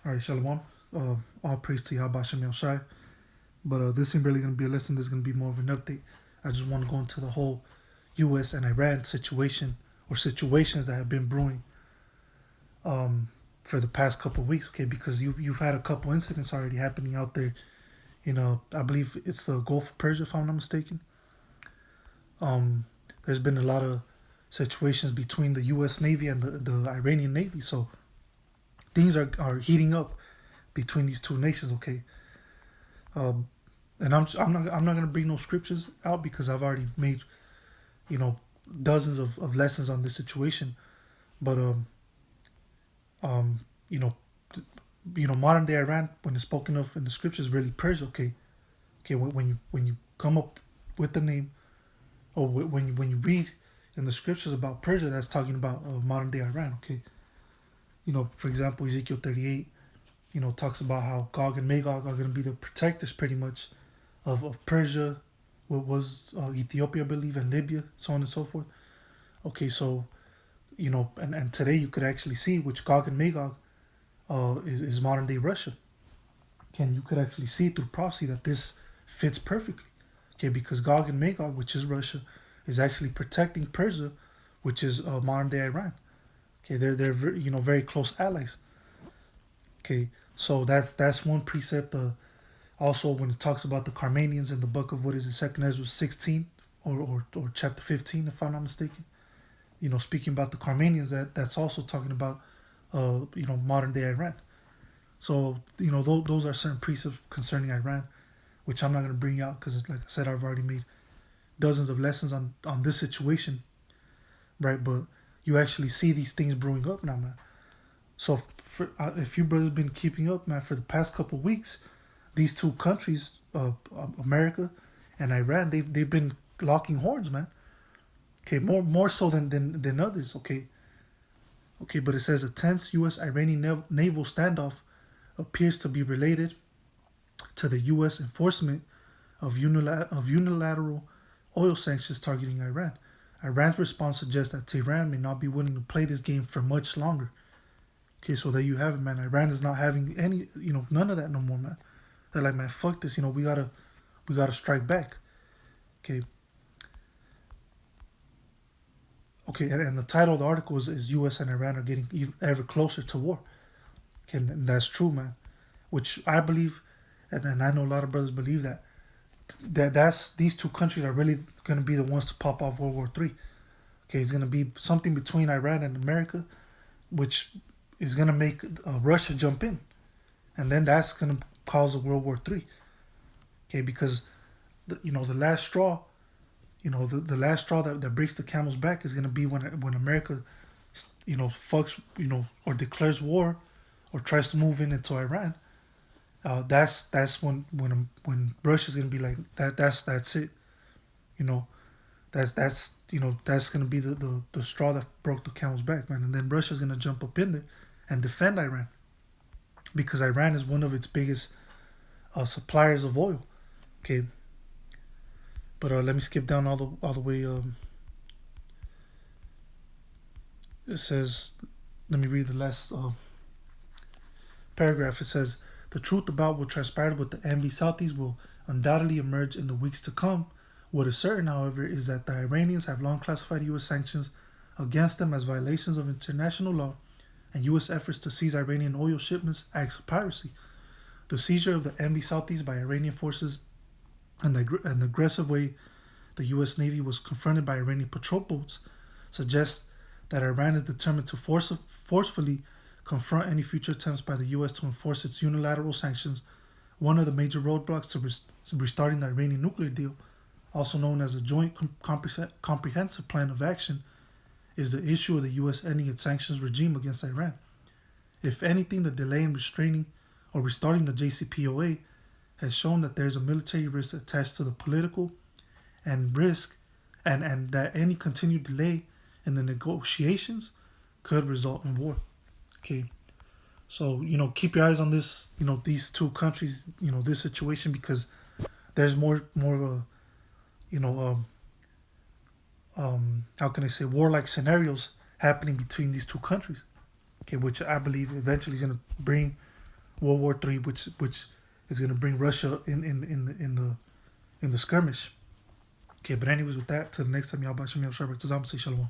All right, Shalom. All praise to Yahweh Shem Shai. But this ain't really going to be a lesson. This is going to be more of an update. I just want to go into the whole U.S. and Iran situation or situations that have been brewing for the past couple of weeks, okay? Because you've had a couple incidents already happening out there. I believe it's the Gulf of Persia, if I'm not mistaken. There's been a lot of situations between the U.S. Navy and the Iranian Navy. So things are heating up between these two nations, okay? Um, and I'm not gonna bring no scriptures out because I've already made you know dozens of lessons on this situation. But um you know modern day Iran, when it's spoken of in the scriptures, really Persia, okay? Okay, when you come up with the name, or when you read in the scriptures about Persia, that's talking about modern day Iran, okay? For example, Ezekiel 38, talks about how Gog and Magog are going to be the protectors, pretty much, of Persia, what was Ethiopia, I believe, and Libya, so on and so forth. Okay, so, and today you could actually see which Gog and Magog is modern day Russia. You could actually see through prophecy that this fits perfectly. Okay, because Gog and Magog, which is Russia, is actually protecting Persia, which is modern day Iran. Okay, they're very close allies. Okay, so that's one precept. Also, when it talks about the Carmanians in the book of, what is it, Second Ezra 16 or chapter 15, if I'm not mistaken. Speaking about the Carmanians, that's also talking about modern day Iran. So those are certain precepts concerning Iran, which I'm not going to bring out because, like I said, I've already made dozens of lessons on this situation, right? But you actually see these things brewing up now, man. So if you brothers been keeping up, man, for the past couple of weeks, these two countries, America and Iran, they've been locking horns, man. Okay, more so than others. Okay, but it says a tense U.S. Iranian naval standoff appears to be related to the U.S. enforcement of unilateral oil sanctions targeting Iran. Iran's response suggests that Tehran may not be willing to play this game for much longer. Okay, so there you have it, man. Iran is not having any, none of that no more, man. They're like, man, fuck this. We gotta strike back. Okay. Okay, and the title of the article is U.S. and Iran are getting ever closer to war. Okay, and that's true, man. Which I believe, and I know a lot of brothers believe that's these two countries are really going to be the ones to pop off World War III. Okay, it's going to be something between Iran and America, which is going to make Russia jump in, and then that's going to cause a World War III. Okay, because the last straw, the last straw that breaks the camel's back is going to be when America, fucks, or declares war, or tries to move in into Iran. That's when Russia's gonna be like that. That's it. You know, that's gonna be the straw that broke the camel's back, man. And then Russia's gonna jump up in there and defend Iran, because Iran is one of its biggest suppliers of oil. Okay, but let me skip down all the way. It says, let me read the last paragraph. It says, the truth about what transpired with the MV Southeast will undoubtedly emerge in the weeks to come. What is certain, however, is that the Iranians have long classified U.S. sanctions against them as violations of international law, and U.S. efforts to seize Iranian oil shipments acts of piracy. The seizure of the MV Southeast by Iranian forces and the aggressive way the U.S. Navy was confronted by Iranian patrol boats suggests that Iran is determined to forcefully confront any future attempts by the U.S. to enforce its unilateral sanctions. One of the major roadblocks to restarting the Iranian nuclear deal, also known as a Joint Comprehensive Plan of Action, is the issue of the U.S. ending its sanctions regime against Iran. If anything, the delay in restraining or restarting the JCPOA has shown that there is a military risk attached to the political and risk, and that any continued delay in the negotiations could result in war. Okay, so keep your eyes on this. These two countries. This situation, because there's more. How can I say, warlike scenarios happening between these two countries. Okay, which I believe eventually is going to bring World War III, which is gonna bring Russia in the skirmish. Okay, but anyways, with that, till the next time, y'all, Bashim, y'all, Shabbat, Tazam, say Shalom.